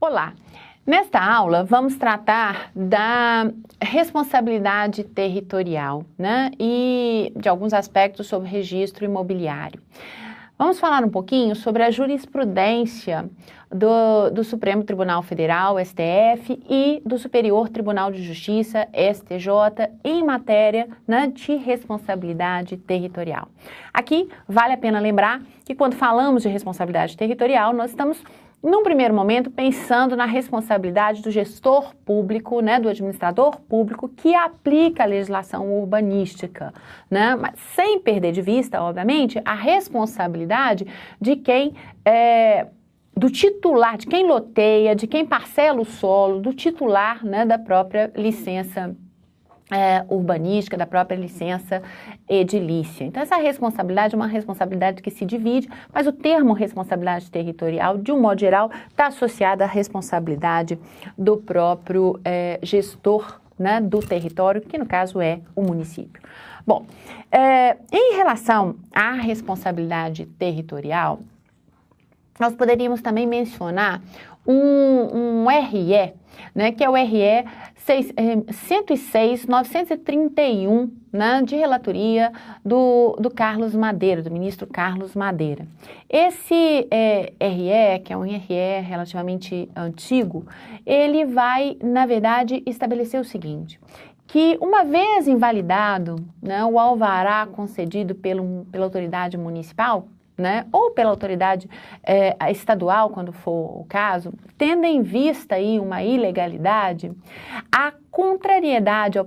Olá! Nesta aula vamos tratar da responsabilidade territorial, né? E de alguns aspectos sobre registro imobiliário. Vamos falar um pouquinho sobre a jurisprudência do Supremo Tribunal Federal, STF, e do Superior Tribunal de Justiça, STJ, em matéria, né, de responsabilidade territorial. Aqui vale a pena lembrar que quando falamos de responsabilidade territorial, nós estamos num primeiro momento, pensando na responsabilidade do gestor público, né, do administrador público que aplica a legislação urbanística, né, mas sem perder de vista, obviamente, a responsabilidade de quem do titular, de quem loteia, de quem parcela o solo, do titular, né, da própria licença urbanística, da própria licença edilícia. Então, essa responsabilidade é uma responsabilidade que se divide, mas o termo responsabilidade territorial, de um modo geral, está associado à responsabilidade do próprio gestor, né, do território, que no caso é o município. Bom, em relação à responsabilidade territorial, nós poderíamos também mencionar um RE, né, que é o RE 106.931, né, de relatoria do Carlos Madeira, do ministro Carlos Madeira. Esse RE, que é um RE relativamente antigo, ele vai, na verdade, estabelecer o seguinte, que uma vez invalidado, né, o alvará concedido pela autoridade municipal, né, ou pela autoridade estadual, quando for o caso, tendo em vista aí uma ilegalidade, a contrariedade ao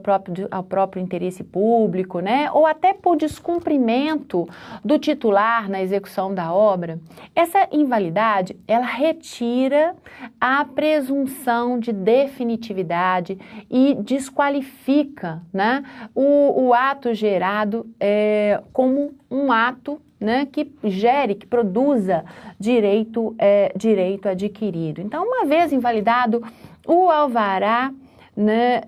próprio interesse público, né, ou até por descumprimento do titular na execução da obra, essa invalidade, ela retira a presunção de definitividade e desqualifica, né, o ato gerado como um ato, né, que produza direito adquirido. Então, uma vez invalidado o alvará, né,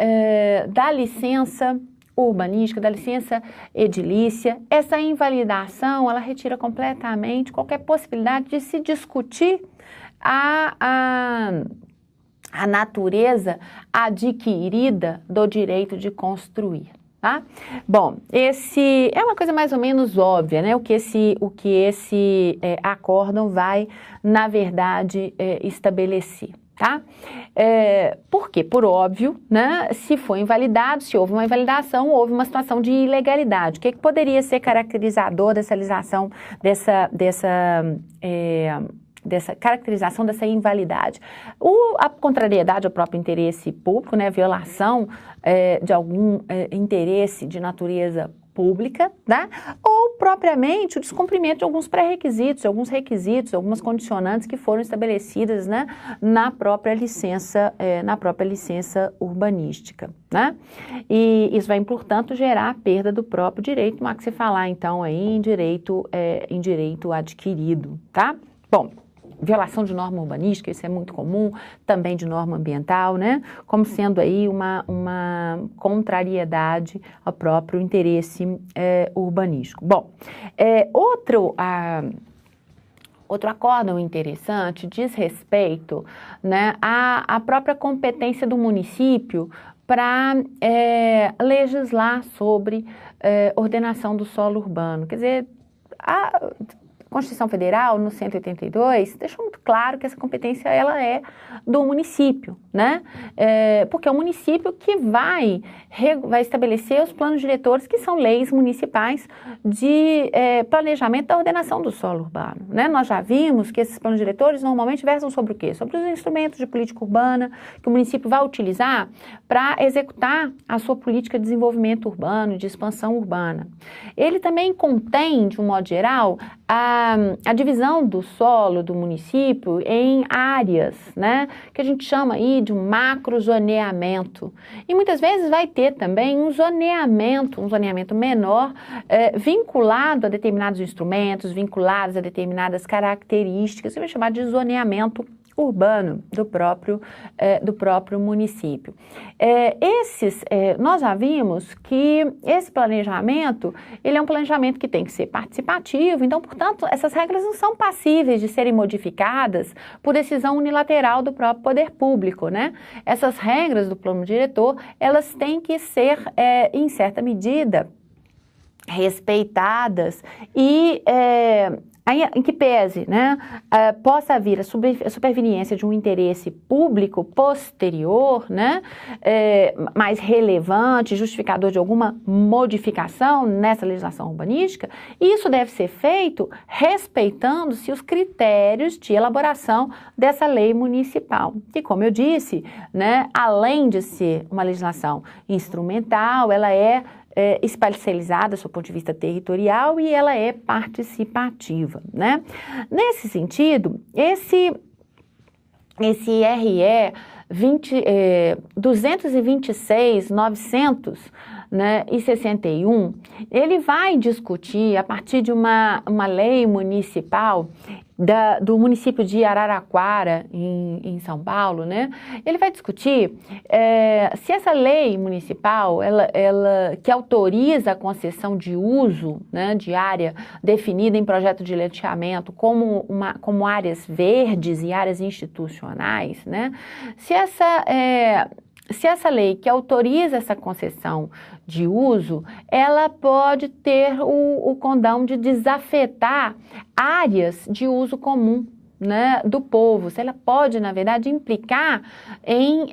da licença urbanística, da licença edilícia, essa invalidação, ela retira completamente qualquer possibilidade de se discutir a natureza adquirida do direito de construir. Tá? Bom, esse é uma coisa mais ou menos óbvia, né? O que esse acórdão vai, na verdade, estabelecer, tá? Por quê? Por óbvio, né? Se foi invalidado, se houve uma invalidação, houve uma situação de ilegalidade. O que poderia ser caracterizador dessa legislação, dessa caracterização dessa invalidade? A contrariedade ao próprio interesse público, né, violação de algum interesse de natureza pública, né, ou propriamente o descumprimento de alguns pré-requisitos, alguns requisitos, algumas condicionantes que foram estabelecidas, né, na própria licença urbanística, né? E isso vai, portanto, gerar a perda do próprio direito, não há que se falar, então, aí em direito adquirido, tá? Bom, violação de norma urbanística, isso é muito comum, também de norma ambiental, né? Como sendo aí uma contrariedade ao próprio interesse urbanístico. Bom, outro acórdão interessante diz respeito, né, à própria competência do município para legislar sobre ordenação do solo urbano. Quer dizer, a Constituição Federal, no 182, deixou muito claro que essa competência ela é do município, né? Porque é o município que vai estabelecer os planos diretores, que são leis municipais de planejamento da ordenação do solo urbano, né? Nós já vimos que esses planos diretores normalmente versam sobre o quê? Sobre os instrumentos de política urbana que o município vai utilizar para executar a sua política de desenvolvimento urbano, de expansão urbana. Ele também contém, de um modo geral, a divisão do solo do município em áreas, né, que a gente chama aí de um macrozoneamento. E muitas vezes vai ter também um zoneamento menor, vinculado a determinados instrumentos, vinculados a determinadas características, que vai chamar de zoneamento urbano do próprio município. Nós já vimos que esse planejamento, ele é um planejamento que tem que ser participativo, então, portanto, essas regras não são passíveis de serem modificadas por decisão unilateral do próprio poder público, né? Essas regras do plano diretor, elas têm que ser, em certa medida, respeitadas e em que pese, né, possa vir a superveniência de um interesse público posterior, né, mais relevante, justificador de alguma modificação nessa legislação urbanística, isso deve ser feito respeitando-se os critérios de elaboração dessa lei municipal. E como eu disse, né, além de ser uma legislação instrumental, ela é espacializada do ponto de vista territorial e ela é participativa, né? Nesse sentido, esse RE 226.900, né, e 61, ele vai discutir, a partir de uma lei municipal do município de Araraquara, em São Paulo, né, ele vai discutir se essa lei municipal, ela que autoriza a concessão de uso, né, de área definida em projeto de loteamento como áreas verdes e áreas institucionais, né, se essa lei que autoriza essa concessão de uso, ela pode ter o condão de desafetar áreas de uso comum, né, do povo. Se ela pode, na verdade, implicar em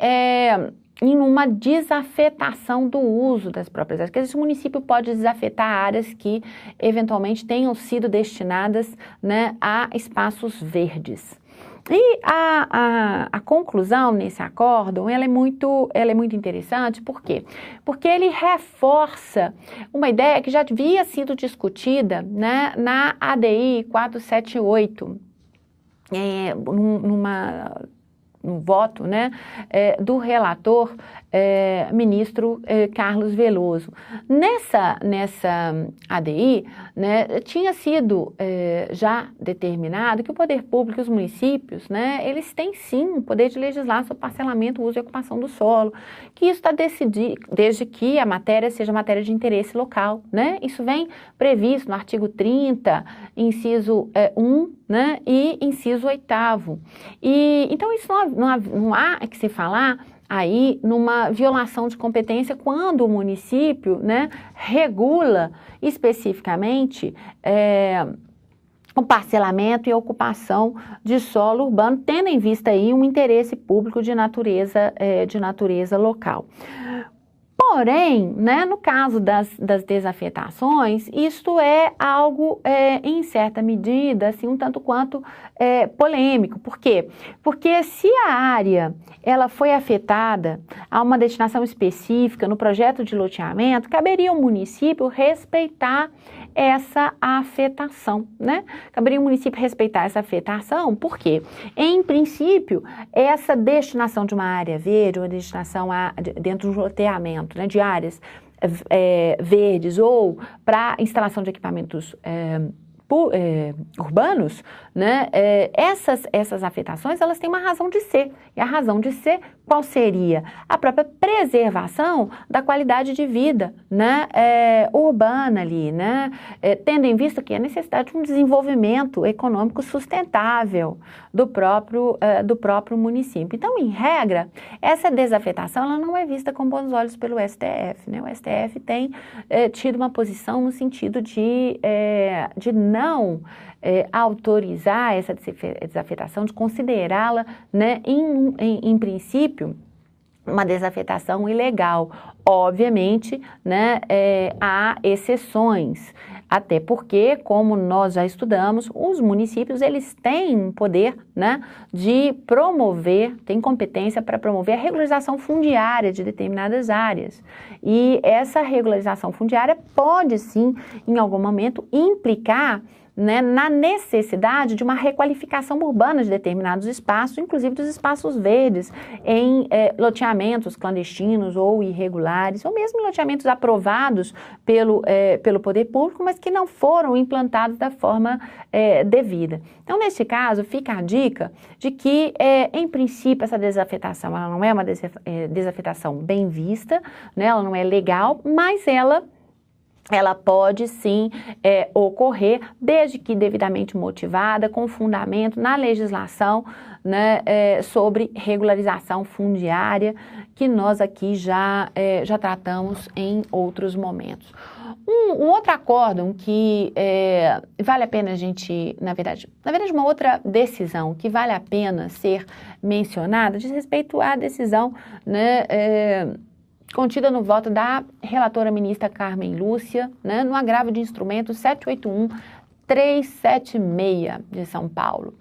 uma desafetação do uso das próprias áreas, porque esse município pode desafetar áreas que eventualmente tenham sido destinadas, né, a espaços verdes. E a conclusão nesse acórdão, ela é muito interessante, por quê? Porque ele reforça uma ideia que já havia sido discutida, né, na ADI 478, no voto, né, do relator ministro Carlos Veloso. Nessa ADI, né, tinha sido já determinado que o poder público e os municípios, né, eles têm sim o poder de legislar sobre parcelamento, uso e ocupação do solo, que isso está decidido desde que a matéria seja matéria de interesse local, né? Isso vem previsto no artigo 30, inciso 1, né, e inciso 8º. E então isso não há que se falar aí numa violação de competência quando o município, né, regula especificamente o parcelamento e a ocupação de solo urbano, tendo em vista aí um interesse público de natureza local. Porém, né, no caso das desafetações, isto é algo, em certa medida, assim, um tanto quanto polêmico. Por quê? Porque se a área ela foi afetada a uma destinação específica no projeto de loteamento, caberia ao município respeitar essa afetação, né? Caberia o município respeitar essa afetação, por quê? Em princípio, essa destinação de uma área verde, uma destinação dentro de um loteamento, né, de áreas verdes ou para instalação de equipamentos urbanos, né, essas afetações, elas têm uma razão de ser. E a razão de ser, qual seria? A própria preservação da qualidade de vida, né, urbana ali, né, tendo em vista que a necessidade de um desenvolvimento econômico sustentável do próprio município. Então, em regra, essa desafetação ela não é vista com bons olhos pelo STF, né? O STF tem tido uma posição no sentido de não autorizar essa desafetação, de considerá-la, né, em princípio, uma desafetação ilegal. Obviamente, né, há exceções, até porque, como nós já estudamos, os municípios, eles têm poder, né, de promover, têm competência para promover a regularização fundiária de determinadas áreas. E essa regularização fundiária pode, sim, em algum momento, implicar, né, na necessidade de uma requalificação urbana de determinados espaços, inclusive dos espaços verdes, em loteamentos clandestinos ou irregulares, ou mesmo loteamentos aprovados pelo poder público, mas que não foram implantados da forma devida. Então, neste caso, fica a dica de que, em princípio, essa desafetação ela não é uma desafetação bem vista, né, ela não é legal, mas ela pode sim ocorrer, desde que devidamente motivada, com fundamento na legislação, né, sobre regularização fundiária, que nós aqui já tratamos em outros momentos. Um outro acórdão que vale a pena a gente, na verdade, uma outra decisão que vale a pena ser mencionada diz respeito à decisão, né, contida no voto da relatora ministra Carmen Lúcia, né, no agravo de instrumento 781-376 de São Paulo.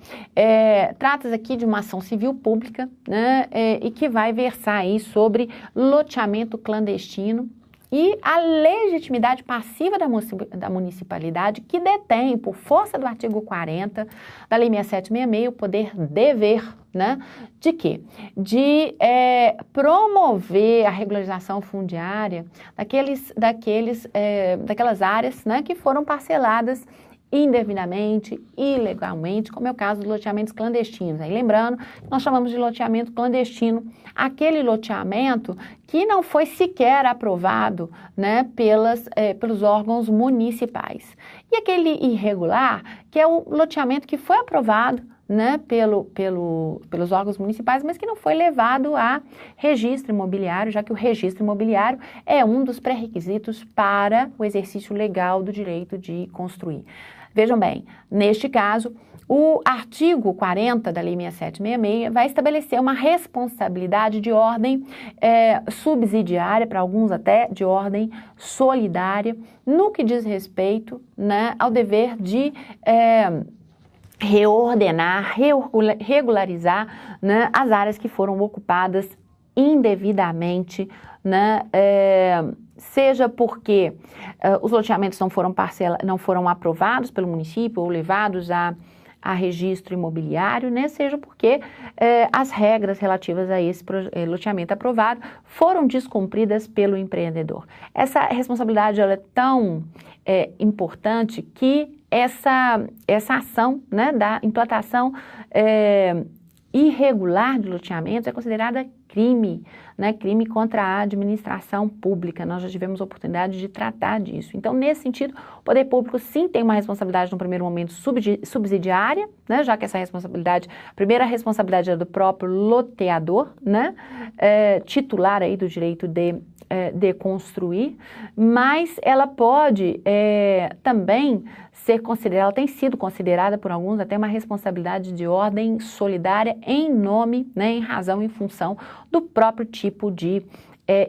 Trata-se aqui de uma ação civil pública, né, e que vai versar aí sobre loteamento clandestino e a legitimidade passiva da municipalidade, que detém, por força do artigo 40 da Lei 6766, o poder dever, né, de quê? De promover a regularização fundiária daquelas áreas, né, que foram parceladas indevidamente, ilegalmente, como é o caso dos loteamentos clandestinos. Aí lembrando, nós chamamos de loteamento clandestino aquele loteamento que não foi sequer aprovado, né, pelos órgãos municipais. E aquele irregular, que é o loteamento que foi aprovado, né, pelos órgãos municipais, mas que não foi levado a registro imobiliário, já que o registro imobiliário é um dos pré-requisitos para o exercício legal do direito de construir. Vejam bem, neste caso, o artigo 40 da Lei 6766 vai estabelecer uma responsabilidade de ordem subsidiária, para alguns até de ordem solidária, no que diz respeito, né, ao dever de reordenar, regularizar, né, as áreas que foram ocupadas indevidamente, né, seja porque os loteamentos não foram aprovados pelo município ou levados a registro imobiliário, né, seja porque as regras relativas a esse loteamento aprovado foram descumpridas pelo empreendedor. Essa responsabilidade ela é tão importante que essa ação, né, da implantação irregular de loteamentos é considerada crime, né, crime contra a administração pública. Nós já tivemos oportunidade de tratar disso. Então, nesse sentido, o poder público sim tem uma responsabilidade no primeiro momento subsidiária, né, já que essa responsabilidade, a primeira responsabilidade é do próprio loteador, né, titular aí do direito de construir, mas ela pode também ser considerada, ela tem sido considerada por alguns até uma responsabilidade de ordem solidária em nome, né, em razão, em função do próprio tipo de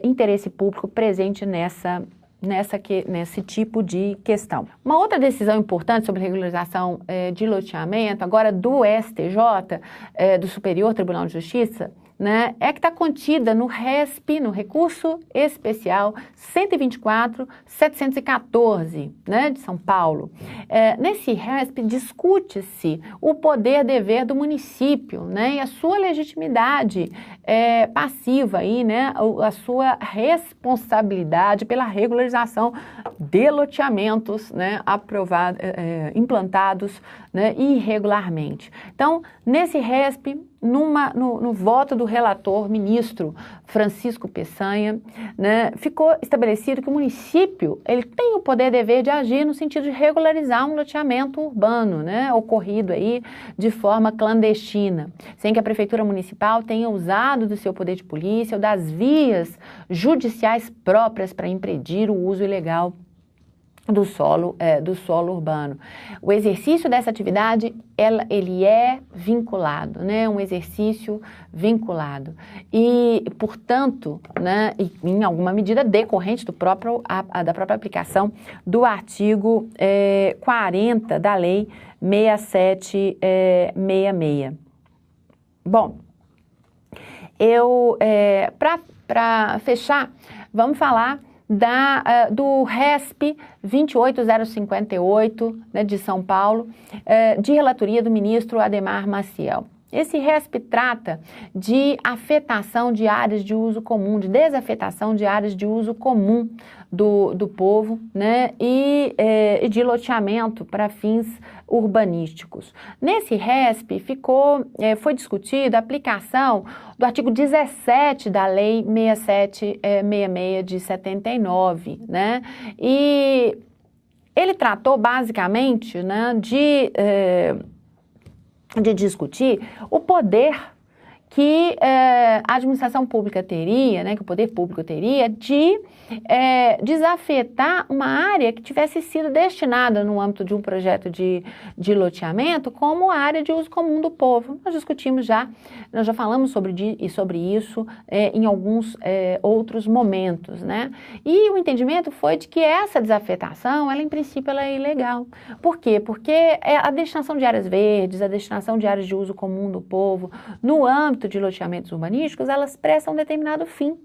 interesse público presente nesse tipo de questão. Uma outra decisão importante sobre regularização de loteamento, agora do STJ, do Superior Tribunal de Justiça, né, é que está contida no RESP, no Recurso Especial 124.714, né, de São Paulo. Nesse RESP discute-se o poder-dever do município, né, e a sua legitimidade passiva, aí, né, a sua responsabilidade pela regularização de loteamentos, né, implantados, né, irregularmente. Então, nesse RESP, no voto do relator ministro Francisco Peçanha, né, ficou estabelecido que o município ele tem o poder-dever de agir no sentido de regularizar um loteamento urbano, né, ocorrido aí de forma clandestina, sem que a prefeitura municipal tenha usado do seu poder de polícia ou das vias judiciais próprias para impedir o uso ilegal do solo urbano. O exercício dessa atividade, ele é vinculado, né, um exercício vinculado e, portanto, né, em alguma medida decorrente da própria aplicação do artigo 40 da Lei 6766. Bom, para fechar, vamos falar do RESP 28058, né, de São Paulo, de relatoria do ministro Adhemar Maciel. Esse RESP trata de afetação de áreas de uso comum, de desafetação de áreas de uso comum do povo, né, e de loteamento para fins urbanísticos. Nesse RESP foi discutida a aplicação do artigo 17 da Lei 6766 de 79, né, e ele tratou basicamente, né, de discutir o poder que a administração pública teria, né, que o poder público teria de desafetar uma área que tivesse sido destinada no âmbito de um projeto de loteamento como área de uso comum do povo. Nós já falamos sobre isso em alguns outros momentos, né? E o entendimento foi de que essa desafetação, ela em princípio, ela é ilegal. Por quê? Porque a destinação de áreas verdes, a destinação de áreas de uso comum do povo, no âmbito de loteamentos urbanísticos, elas prestam um determinado fim.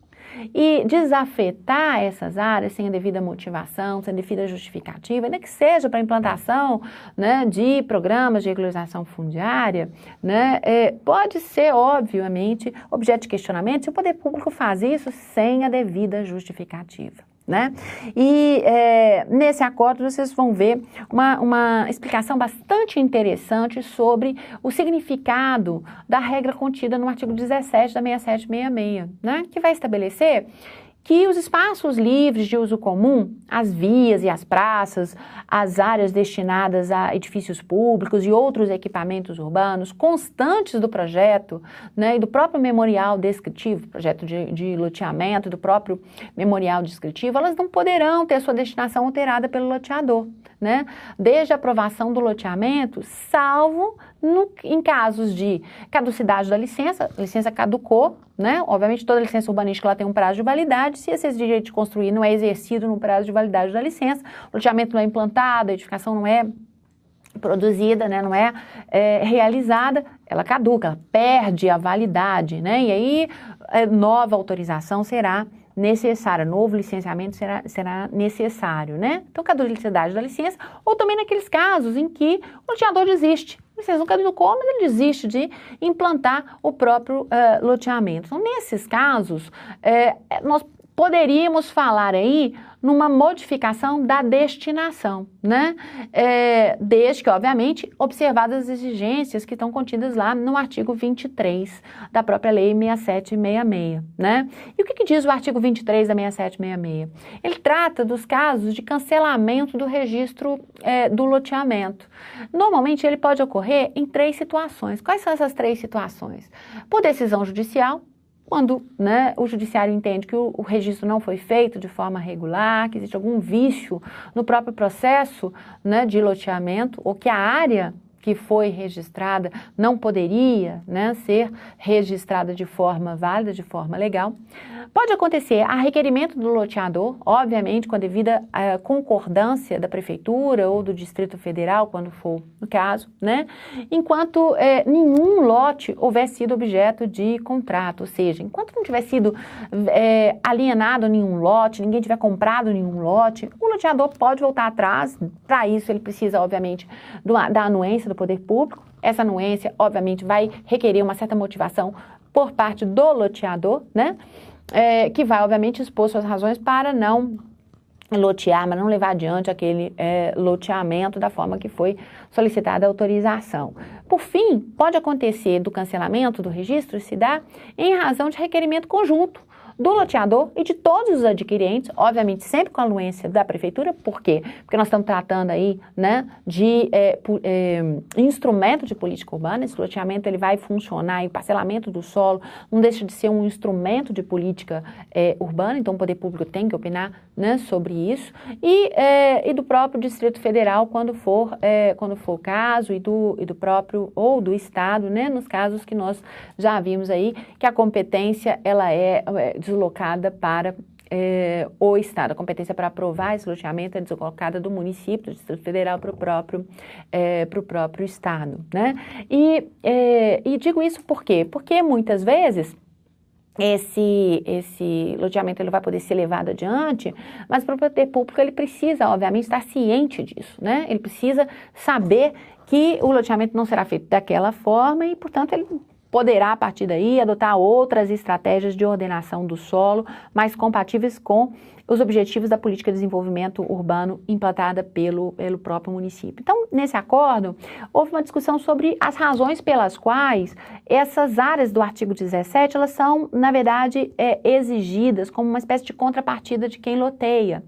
E desafetar essas áreas sem a devida motivação, sem a devida justificativa, ainda que seja para a implantação, né, de programas de regularização fundiária, né, pode ser, obviamente, objeto de questionamento se o poder público faz isso sem a devida justificativa, né? E nesse acordo vocês vão ver uma explicação bastante interessante sobre o significado da regra contida no artigo 17 da 6766, né? Que vai estabelecer que os espaços livres de uso comum, as vias e as praças, as áreas destinadas a edifícios públicos e outros equipamentos urbanos constantes do projeto, né, e do próprio memorial descritivo, projeto de loteamento, do próprio memorial descritivo, elas não poderão ter sua destinação alterada pelo loteador, né, desde a aprovação do loteamento, salvo em casos de caducidade da licença, licença caducou, né? Obviamente toda licença urbanística ela tem um prazo de validade, se esse direito de construir não é exercido no prazo de validade da licença, o loteamento não é implantado, a edificação não é produzida, né? Não é realizada, ela caduca, ela perde a validade, né? E aí nova autorização será necessária, novo licenciamento será necessário, né? Então, caducidade da licença, ou também naqueles casos em que o loteador desiste. A licença não caducou, mas ele desiste de implantar o próprio loteamento. Então, nesses casos, nós poderíamos falar aí numa modificação da destinação, né? Desde que, obviamente, observadas as exigências que estão contidas lá no artigo 23 da própria Lei 6766, né? E o que diz o artigo 23 da 6766? Ele trata dos casos de cancelamento do registro do loteamento. Normalmente, ele pode ocorrer em 3 situações. Quais são essas 3 situações? Por decisão judicial, quando, né, o judiciário entende que o registro não foi feito de forma regular, que existe algum vício no próprio processo, né, de loteamento, ou que a área que foi registrada não poderia, né, ser registrada de forma válida, de forma legal. Pode acontecer a requerimento do loteador, obviamente com a devida concordância da prefeitura ou do Distrito Federal, quando for o caso, né? Enquanto nenhum lote houver sido objeto de contrato, ou seja, enquanto não tiver sido alienado nenhum lote, ninguém tiver comprado nenhum lote, o loteador pode voltar atrás. Para isso ele precisa, obviamente, da anuência do poder público. Essa anuência, obviamente, vai requerer uma certa motivação por parte do loteador, né? Que vai, obviamente, expor suas razões para não lotear, mas não levar adiante aquele loteamento da forma que foi solicitada a autorização. Por fim, pode acontecer do cancelamento do registro se dá em razão de requerimento conjunto do loteador e de todos os adquirentes, obviamente sempre com a anuência da prefeitura. Por quê? Porque nós estamos tratando aí, né, de instrumento de política urbana. Esse loteamento ele vai funcionar, e o parcelamento do solo não deixa de ser um instrumento de política urbana, então o poder público tem que opinar, né, sobre isso, e do próprio Distrito Federal, quando for o caso, e do próprio, ou do Estado, né, nos casos que nós já vimos aí, que a competência ela é deslocada para o Estado. A competência para aprovar esse loteamento é deslocada do município, do Distrito Federal, para o próprio Estado, né? E digo isso por quê? Porque muitas vezes esse loteamento ele vai poder ser levado adiante, mas para o poder público ele precisa, obviamente, estar ciente disso, né? Ele precisa saber que o loteamento não será feito daquela forma e, portanto, ele poderá, a partir daí, adotar outras estratégias de ordenação do solo mais compatíveis com os objetivos da política de desenvolvimento urbano implantada pelo próprio município. Então, nesse acordo, houve uma discussão sobre as razões pelas quais essas áreas do artigo 17, elas são, na verdade, exigidas como uma espécie de contrapartida de quem loteia.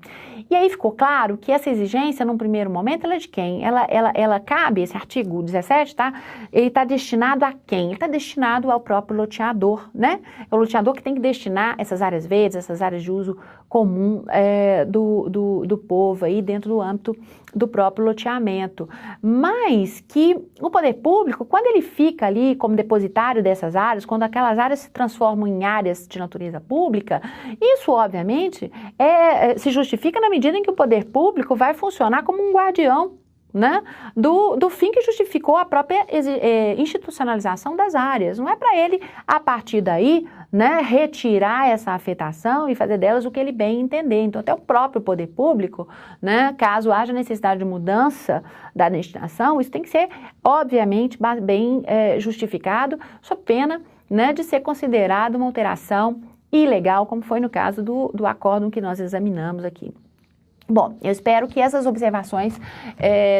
E aí ficou claro que essa exigência, num primeiro momento, ela é de quem? Ela cabe, esse artigo 17, tá? Ele está destinado a quem? Ele está destinado ao próprio loteador, né? É o loteador que tem que destinar essas áreas verdes, essas áreas de uso comum do povo aí dentro do âmbito do próprio loteamento. Mas que o poder público, quando ele fica ali como depositário dessas áreas, quando aquelas áreas se transformam em áreas de natureza pública, isso obviamente se justifica na medida em que o poder público vai funcionar como um guardião, né, do fim que justificou a própria institucionalização das áreas. Não é para ele, a partir daí, né, retirar essa afetação e fazer delas o que ele bem entender. Então, até o próprio poder público, né, caso haja necessidade de mudança da destinação, isso tem que ser, obviamente, bem justificado, sob pena, né, de ser considerado uma alteração ilegal, como foi no caso do acórdão que nós examinamos aqui. Bom, eu espero que essas observações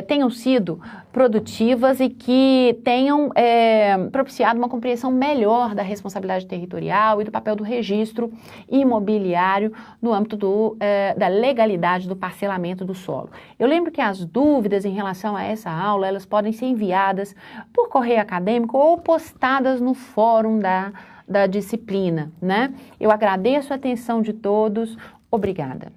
tenham sido produtivas e que tenham propiciado uma compreensão melhor da responsabilidade territorial e do papel do registro imobiliário no âmbito da legalidade do parcelamento do solo. Eu lembro que as dúvidas em relação a essa aula, elas podem ser enviadas por correio acadêmico ou postadas no fórum da disciplina, né? Eu agradeço a atenção de todos. Obrigada.